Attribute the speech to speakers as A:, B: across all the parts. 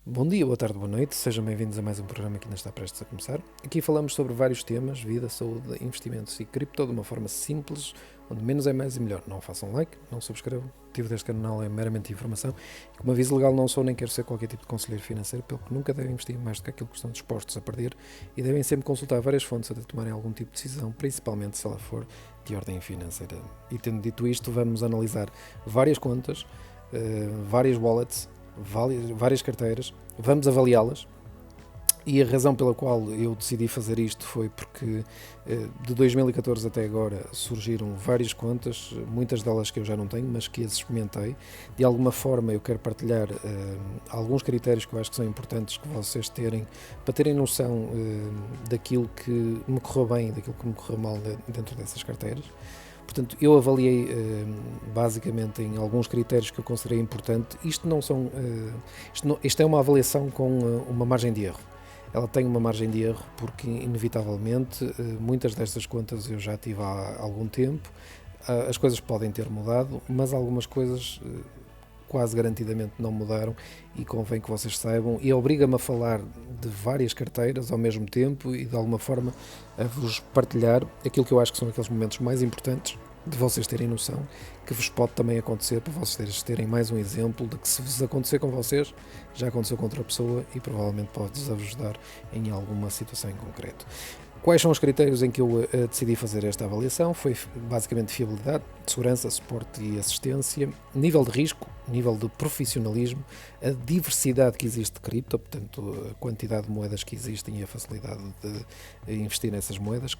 A: Bom dia, boa tarde, boa noite, sejam bem-vindos a mais um programa que ainda está prestes a começar. Aqui falamos sobre vários temas, vida, saúde, investimentos e cripto de uma forma simples, onde menos é mais e melhor. Não façam like, não subscrevam, o motivo deste canal é meramente informação e como aviso legal não sou nem quero ser qualquer tipo de conselheiro financeiro, pelo que nunca devem investir mais do que aquilo que estão dispostos a perder e devem sempre consultar várias fontes até tomarem algum tipo de decisão, principalmente se ela for de ordem financeira. E tendo dito isto, vamos analisar várias contas, várias wallets, várias carteiras, vamos avaliá-las e a razão pela qual eu decidi fazer isto foi porque de 2014 até agora surgiram várias contas, muitas delas que eu já não tenho, mas que as experimentei. De alguma forma eu quero partilhar alguns critérios que eu acho que são importantes que vocês terem, para terem noção daquilo que me correu bem e daquilo que me correu mal dentro dessas carteiras. Portanto, eu avaliei basicamente em alguns critérios que eu considerei importante. Isto é uma avaliação com uma margem de erro. Ela tem uma margem de erro porque, inevitavelmente, muitas destas contas eu já tive há algum tempo. As coisas podem ter mudado, mas algumas coisas quase garantidamente não mudaram e convém que vocês saibam, e obriga-me a falar de várias carteiras ao mesmo tempo e de alguma forma a vos partilhar aquilo que eu acho que são aqueles momentos mais importantes de vocês terem noção que vos pode também acontecer, para vocês terem mais um exemplo de que se vos acontecer com vocês, já aconteceu com outra pessoa e provavelmente pode-vos ajudar em alguma situação em concreto. Quais são os critérios em que eu decidi fazer esta avaliação? Foi basicamente fiabilidade, segurança, suporte e assistência, nível de risco, nível de profissionalismo, a diversidade que existe de cripto, portanto a quantidade de moedas que existem e a facilidade de investir nessas moedas,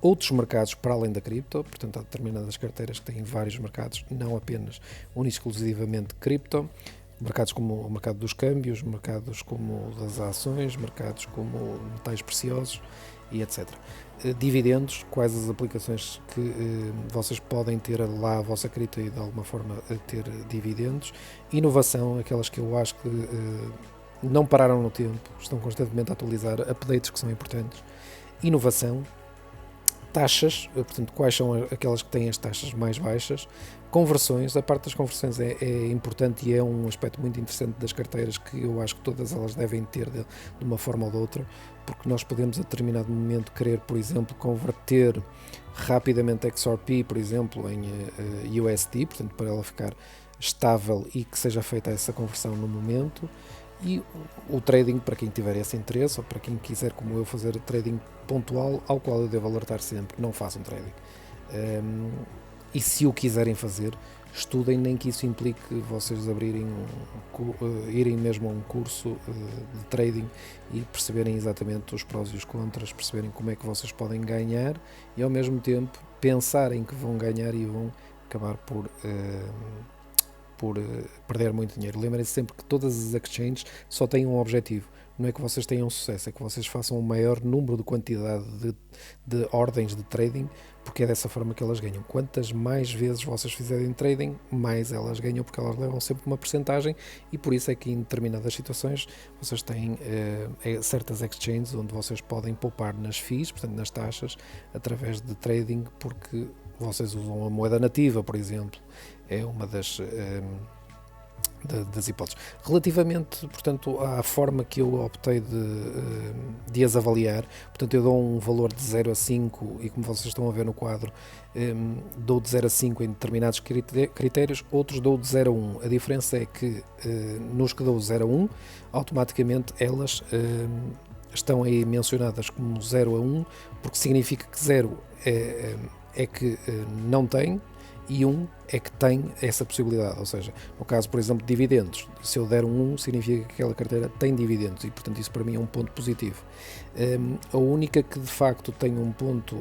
A: outros mercados para além da cripto, portanto há determinadas carteiras que têm vários mercados, não apenas exclusivamente cripto, mercados como o mercado dos câmbios, mercados como das ações, mercados como metais preciosos e etc. Dividendos, quais as aplicações que vocês podem ter lá a vossa cripto e de alguma forma ter dividendos. Inovação, aquelas que eu acho que não pararam no tempo, estão constantemente a atualizar, updates que são importantes. Inovação, taxas, portanto, quais são aquelas que têm as taxas mais baixas, conversões, a parte das conversões é importante e é um aspecto muito interessante das carteiras que eu acho que todas elas devem ter de uma forma ou de outra, porque nós podemos a determinado momento querer, por exemplo, converter rapidamente XRP, por exemplo, em USD, portanto, para ela ficar estável e que seja feita essa conversão no momento. E o trading, para quem tiver esse interesse ou para quem quiser, como eu, fazer trading pontual, ao qual eu devo alertar sempre, não façam trading. E se o quiserem fazer, estudem, nem que isso implique vocês abrirem irem mesmo a um curso de trading e perceberem exatamente os prós e os contras, perceberem como é que vocês podem ganhar e ao mesmo tempo pensarem que vão ganhar e vão acabar por perder muito dinheiro. Lembrem-se sempre que todas as exchanges só têm um objetivo, não é que vocês tenham sucesso, é que vocês façam o maior número de quantidade de ordens de trading, porque é dessa forma que elas ganham. Quantas mais vezes vocês fizerem trading, mais elas ganham, porque elas levam sempre uma percentagem e por isso é que em determinadas situações vocês têm certas exchanges onde vocês podem poupar nas fees, portanto nas taxas, através de trading, porque vocês usam a moeda nativa, por exemplo, é uma das hipóteses. Relativamente, portanto, à forma que eu optei de as avaliar, portanto, eu dou um valor de 0 a 5 e, como vocês estão a ver no quadro, dou de 0 a 5 em determinados critérios, outros dou de 0 a 1. A diferença é que nos que dou 0 a 1, automaticamente elas estão aí mencionadas como 0 a 1, porque significa que 0 é que não tem e 1 é que tem essa possibilidade, ou seja, no caso, por exemplo, de dividendos, se eu der um 1 significa que aquela carteira tem dividendos e, portanto, isso para mim é um ponto positivo. A única que de facto tem um ponto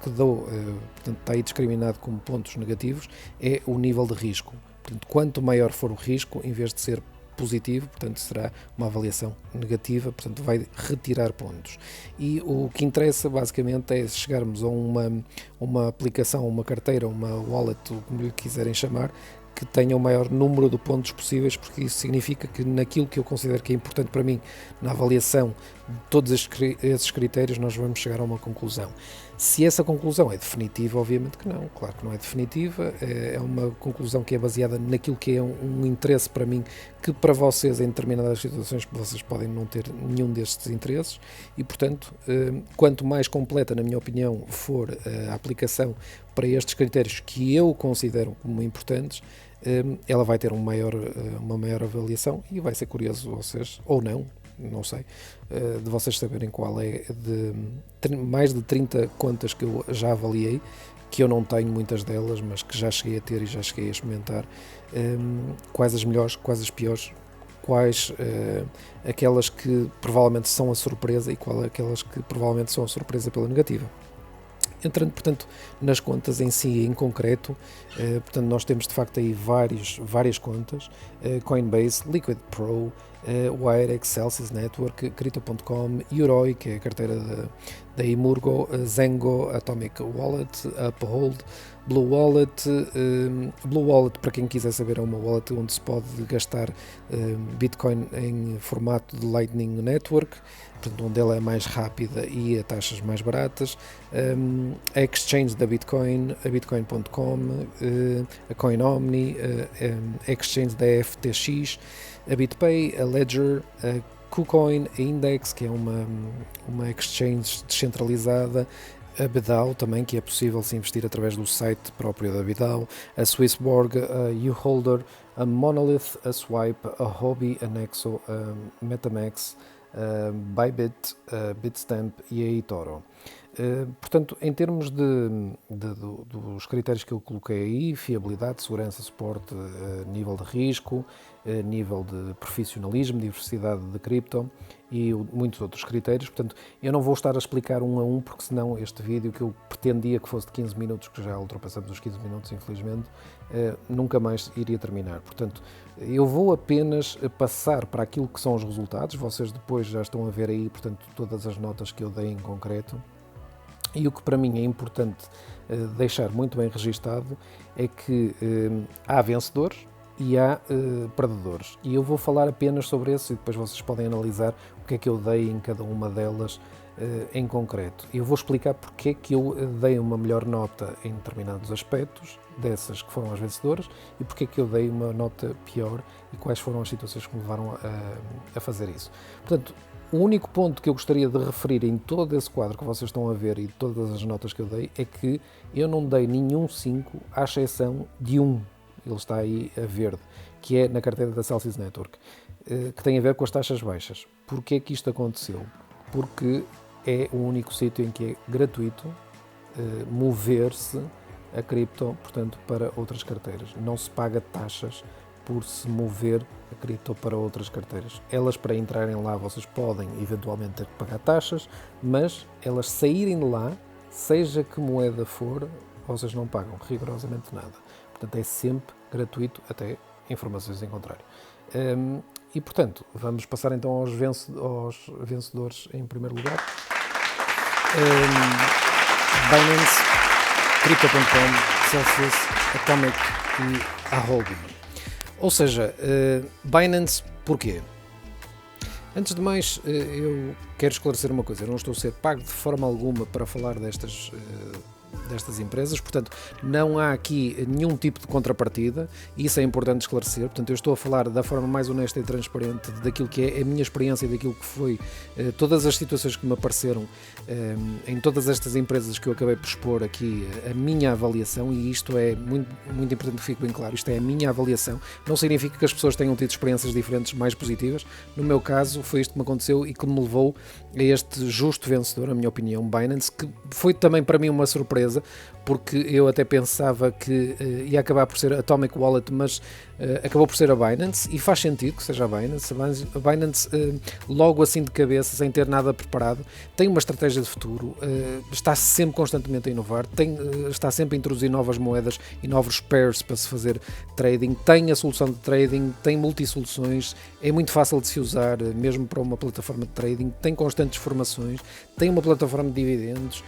A: que dou, portanto, está aí discriminado como pontos negativos, é o nível de risco. Portanto, quanto maior for o risco, em vez de ser positivo, portanto será uma avaliação negativa, portanto vai retirar pontos. E o que interessa basicamente é chegarmos a uma aplicação, uma carteira, uma wallet, como lhe quiserem chamar, que tenha o maior número de pontos possíveis, porque isso significa que naquilo que eu considero que é importante para mim, na avaliação todos esses critérios nós vamos chegar a uma conclusão. Se essa conclusão é definitiva, obviamente que não, claro que não é definitiva, é uma conclusão que é baseada naquilo que é um interesse para mim, que para vocês em determinadas situações vocês podem não ter nenhum destes interesses e, portanto, quanto mais completa, na minha opinião, for a aplicação para estes critérios que eu considero como importantes, ela vai ter uma maior avaliação e vai ser curioso vocês, ou não sei, de vocês saberem qual é de mais de 30 contas que eu já avaliei, que eu não tenho muitas delas, mas que já cheguei a ter e já cheguei a experimentar, quais as melhores, quais as piores, quais aquelas que provavelmente são a surpresa e quais aquelas que provavelmente são a surpresa pela negativa. Entrando, portanto, nas contas em si, em concreto, portanto, nós temos de facto aí várias contas, Coinbase, Liquid Pro, Wirex, Celsius Network, Crypto.com, Yoroi, que é a carteira da Imurgo, Zengo, Atomic Wallet, Uphold, Blue Wallet. Blue Wallet, para quem quiser saber, é uma wallet onde se pode gastar Bitcoin em formato de Lightning Network, portanto, onde ela é mais rápida e a taxas mais baratas. A exchange da Bitcoin, a Bitcoin.com, a CoinOmni, a exchange da FTX, a BitPay, a Ledger, a KuCoin, a Index, que é uma exchange descentralizada, a BitDAO também, que é possível se investir através do site próprio da BitDAO, a Swissborg, a YouHolder, a Monolith, a Swipe, a Hobby, a Nexo, a MetaMask, a Bybit, a Bitstamp e a eToro. Portanto, em termos dos critérios que eu coloquei aí, fiabilidade, segurança, suporte, nível de risco, nível de profissionalismo, diversidade de cripto e muitos outros critérios, portanto, eu não vou estar a explicar um a um, porque senão este vídeo, que eu pretendia que fosse de 15 minutos, que já ultrapassamos os 15 minutos, infelizmente, nunca mais iria terminar. Portanto, eu vou apenas passar para aquilo que são os resultados, vocês depois já estão a ver aí, portanto, todas as notas que eu dei em concreto. E o que para mim é importante deixar muito bem registado é que há vencedores e há perdedores. E eu vou falar apenas sobre isso e depois vocês podem analisar o que é que eu dei em cada uma delas em concreto. Eu vou explicar porque é que eu dei uma melhor nota em determinados aspectos dessas que foram as vencedoras e porque é que eu dei uma nota pior e quais foram as situações que me levaram a fazer isso. Portanto, o único ponto que eu gostaria de referir em todo esse quadro que vocês estão a ver e todas as notas que eu dei é que eu não dei nenhum 5, à exceção de um, ele está aí a verde, que é na carteira da Celsius Network, que tem a ver com as taxas baixas. Porquê é que isto aconteceu? Porque é o único sítio em que é gratuito mover-se a cripto, portanto, para outras carteiras. Não se paga taxas por se mover a cripto para outras carteiras. Elas, para entrarem lá, vocês podem eventualmente ter que pagar taxas, mas elas saírem de lá, seja que moeda for, vocês não pagam rigorosamente nada. Portanto, é sempre gratuito, até informações em contrário. E, portanto, vamos passar então aos vencedores em primeiro lugar. Binance, Crypto.com, Celsius, Atomic e a Holding. Ou seja, Binance, porquê? Antes de mais, eu quero esclarecer uma coisa. Eu não estou a ser pago de forma alguma para falar destas empresas, portanto, não há aqui nenhum tipo de contrapartida, e isso é importante esclarecer. Portanto, eu estou a falar da forma mais honesta e transparente daquilo que é a minha experiência e daquilo que foi todas as situações que me apareceram em todas estas empresas que eu acabei por expor aqui, a minha avaliação, e isto é muito, muito importante que fique bem claro, isto é a minha avaliação, não significa que as pessoas tenham tido experiências diferentes, mais positivas. No meu caso, foi isto que me aconteceu e que me levou a este justo vencedor, na minha opinião, Binance, que foi também para mim uma surpresa, porque eu até pensava que ia acabar por ser a Atomic Wallet, mas acabou por ser a Binance, e faz sentido que seja a Binance. A Binance, logo assim de cabeça, sem ter nada preparado, tem uma estratégia de futuro, está sempre constantemente a inovar, está sempre a introduzir novas moedas e novos pairs para se fazer trading, tem a solução de trading, tem multi-soluções, é muito fácil de se usar, mesmo para uma plataforma de trading, tem constantes formações, tem uma plataforma de dividendos,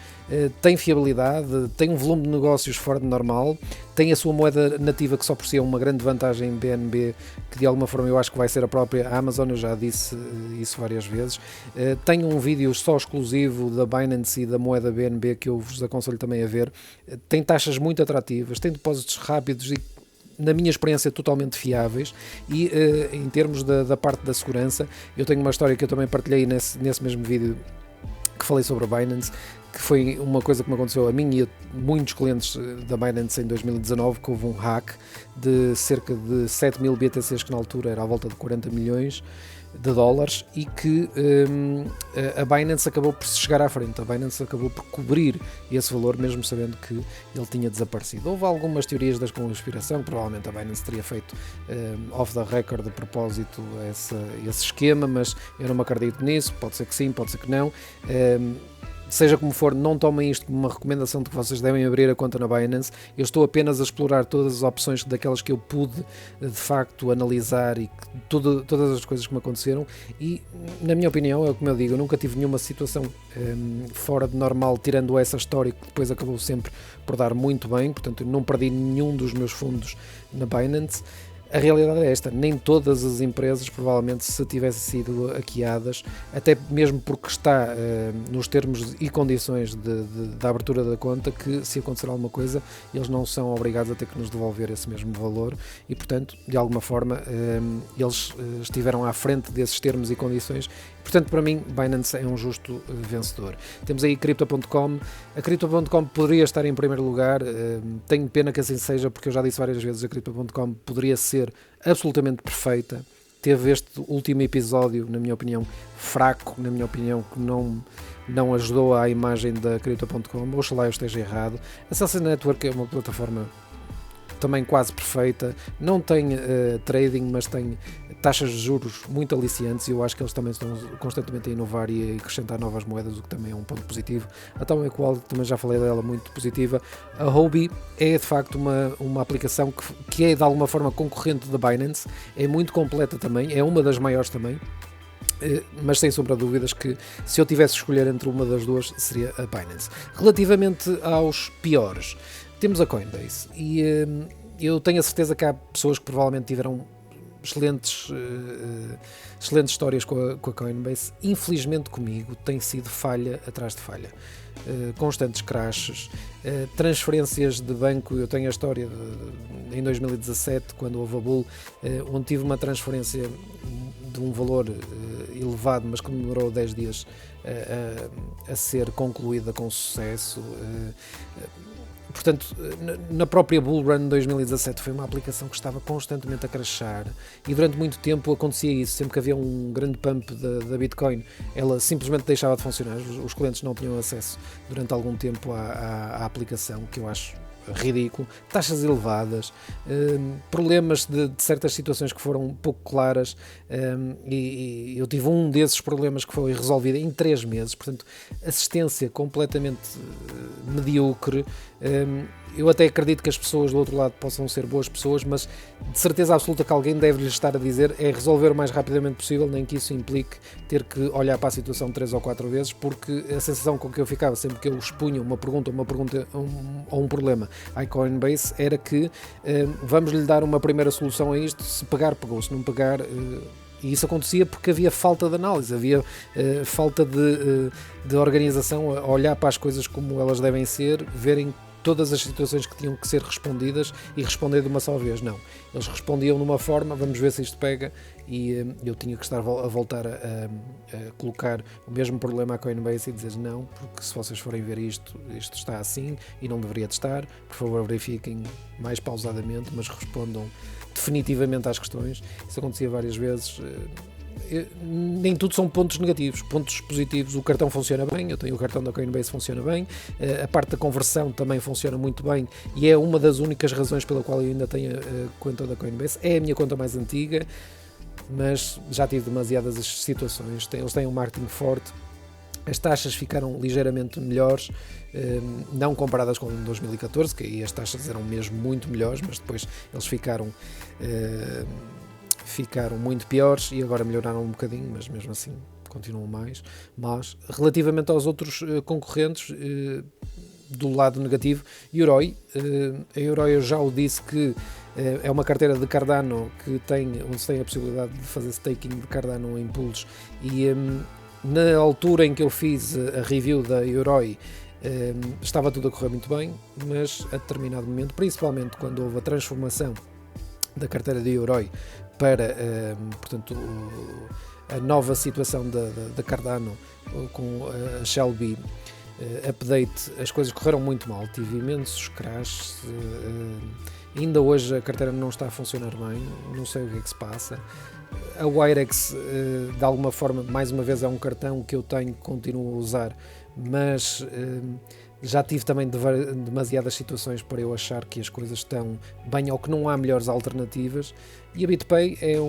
A: tem fiabilidade, rentabilidade, tem um volume de negócios fora de normal, tem a sua moeda nativa que só por si é uma grande vantagem em BNB, que de alguma forma eu acho que vai ser a própria Amazon, eu já disse isso várias vezes. Tem um vídeo só exclusivo da Binance e da moeda BNB que eu vos aconselho também a ver. Tem taxas muito atrativas, tem depósitos rápidos e, na minha experiência, totalmente fiáveis. E em termos da parte da segurança, eu tenho uma história que eu também partilhei nesse mesmo vídeo que falei sobre a Binance, que foi uma coisa que me aconteceu a mim e a muitos clientes da Binance em 2019, que houve um hack de cerca de 7.000 BTCs, que na altura era à volta de 40 milhões de dólares, e que a Binance acabou por se chegar à frente, a Binance acabou por cobrir esse valor, mesmo sabendo que ele tinha desaparecido. Houve algumas teorias da conspiração, provavelmente a Binance teria feito off the record de propósito esse esquema, mas eu não me acredito nisso, pode ser que sim, pode ser que não. Seja como for, não tomem isto como uma recomendação de que vocês devem abrir a conta na Binance. Eu estou apenas a explorar todas as opções daquelas que eu pude de facto analisar e todas as coisas que me aconteceram, e na minha opinião, é como eu digo, eu nunca tive nenhuma situação fora de normal, tirando essa história que depois acabou sempre por dar muito bem, portanto eu não perdi nenhum dos meus fundos na Binance. A realidade é esta, nem todas as empresas, provavelmente, se tivessem sido hackeadas, até mesmo porque está nos termos e condições da abertura da conta, que se acontecer alguma coisa, eles não são obrigados a ter que nos devolver esse mesmo valor e, portanto, de alguma forma, eles estiveram à frente desses termos e condições. Portanto, para mim, Binance é um justo vencedor. Temos aí Crypto.com. A Crypto.com poderia estar em primeiro lugar. Tenho pena que assim seja, porque eu já disse várias vezes, a Crypto.com poderia ser absolutamente perfeita. Teve este último episódio, na minha opinião, fraco, na minha opinião, que não ajudou à imagem da Crypto.com. Oxalá eu esteja errado. A Celsius Network é uma plataforma também quase perfeita, não tem trading, mas tem taxas de juros muito aliciantes, e eu acho que eles também estão constantemente a inovar e a acrescentar novas moedas, o que também é um ponto positivo. A Atomic Equality, também já falei dela, muito positiva. A Huobi é de facto uma aplicação que é de alguma forma concorrente da Binance, é muito completa também, é uma das maiores também, mas sem sombra de dúvidas que se eu tivesse de escolher entre uma das duas seria a Binance. Relativamente aos piores, temos a Coinbase, e eu tenho a certeza que há pessoas que provavelmente tiveram excelentes histórias com a Coinbase. Infelizmente comigo tem sido falha atrás de falha, constantes crashes, transferências de banco. Eu tenho a história em 2017, quando houve a bull, onde tive uma transferência de um valor elevado, mas que demorou 10 dias a ser concluída com sucesso. Portanto, na própria Bull Run 2017 foi uma aplicação que estava constantemente a crashar, e durante muito tempo acontecia isso. Sempre que havia um grande pump da Bitcoin, ela simplesmente deixava de funcionar, os clientes não tinham acesso durante algum tempo à aplicação, que eu acho ridículo. Taxas elevadas, problemas de certas situações que foram um pouco claras, e eu tive um desses problemas que foi resolvido em 3 meses, portanto, assistência completamente medíocre. Eu até acredito que as pessoas do outro lado possam ser boas pessoas, mas de certeza absoluta que alguém deve-lhes estar a dizer é resolver o mais rapidamente possível, nem que isso implique ter que olhar para a situação 3 ou 4 vezes, porque a sensação com que eu ficava sempre que eu expunha uma pergunta ou um problema à Coinbase era que vamos lhe dar uma primeira solução a isto, se pegar, pegou, se não pegar... E isso acontecia porque havia falta de análise, havia falta de organização, a olhar para as coisas como elas devem ser, verem todas as situações que tinham que ser respondidas e responder de uma só vez. Não, eles respondiam de uma forma, vamos ver se isto pega, e eu tinha que estar a voltar a colocar o mesmo problema à Coinbase e dizer não, porque se vocês forem ver isto está assim e não deveria de estar, por favor verifiquem mais pausadamente, mas respondam definitivamente às questões. Isso acontecia várias vezes. Nem tudo são pontos negativos, pontos positivos. O cartão funciona bem, eu tenho o cartão da Coinbase, funciona bem, a parte da conversão também funciona muito bem, e é uma das únicas razões pela qual eu ainda tenho a conta da Coinbase. É a minha conta mais antiga, mas já tive demasiadas situações. Eles têm um marketing forte, as taxas ficaram ligeiramente melhores, não comparadas com 2014, que aí as taxas eram mesmo muito melhores, mas depois eles ficaram muito piores, e agora melhoraram um bocadinho, mas mesmo assim continuam mais. Mas relativamente aos outros concorrentes, do lado negativo, Yoroi. A Yoroi, eu já o disse que é uma carteira de Cardano onde se tem a possibilidade de fazer staking de Cardano em pools, e na altura em que eu fiz a review da Yoroi, estava tudo a correr muito bem, mas a determinado momento, principalmente quando houve a transformação da carteira de Yoroi para, portanto, a nova situação da Cardano com a Shelby update, as coisas correram muito mal, tive imensos crashes, ainda hoje a carteira não está a funcionar bem, não sei o que é que se passa. A Wirex, de alguma forma, mais uma vez é um cartão que eu tenho, continuo a usar, mas já tive também demasiadas situações para eu achar que as coisas estão bem ou que não há melhores alternativas, e a BitPay é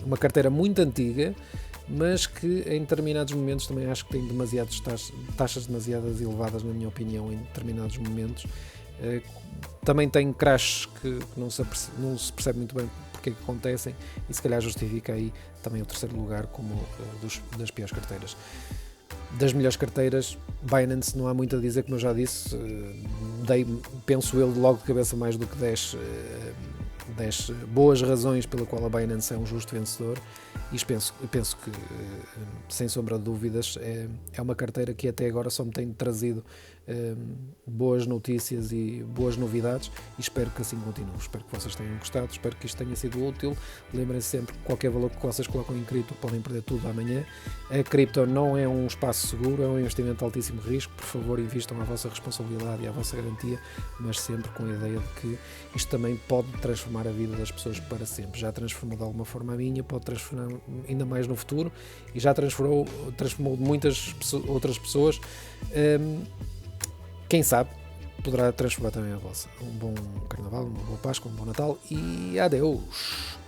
A: uma carteira muito antiga, mas que em determinados momentos também acho que tem taxas demasiadas elevadas, na minha opinião, em determinados momentos. Também tem crashes que não se percebe muito bem porque é que acontecem, e se calhar justifica aí também o terceiro lugar como das piores carteiras. Das melhores carteiras, Binance, não há muito a dizer, como eu já disse, penso eu logo de cabeça mais do que 10 boas razões pela qual a Binance é um justo vencedor, e penso que, sem sombra de dúvidas, é uma carteira que até agora só me tem trazido boas notícias e boas novidades, e espero que assim continue. Espero que vocês tenham gostado, espero que isto tenha sido útil. Lembrem-se sempre que qualquer valor que vocês colocam em cripto podem perder tudo amanhã. A cripto não é um espaço seguro, é um investimento de altíssimo risco. Por favor, invistam à vossa responsabilidade e à vossa garantia, mas sempre com a ideia de que isto também pode transformar a vida das pessoas para sempre. Já transformou de alguma forma a minha, pode transformar ainda mais no futuro, e já transformou muitas outras pessoas. Quem sabe poderá transformar também a vossa. Um bom Carnaval, uma boa Páscoa, um bom Natal, e adeus!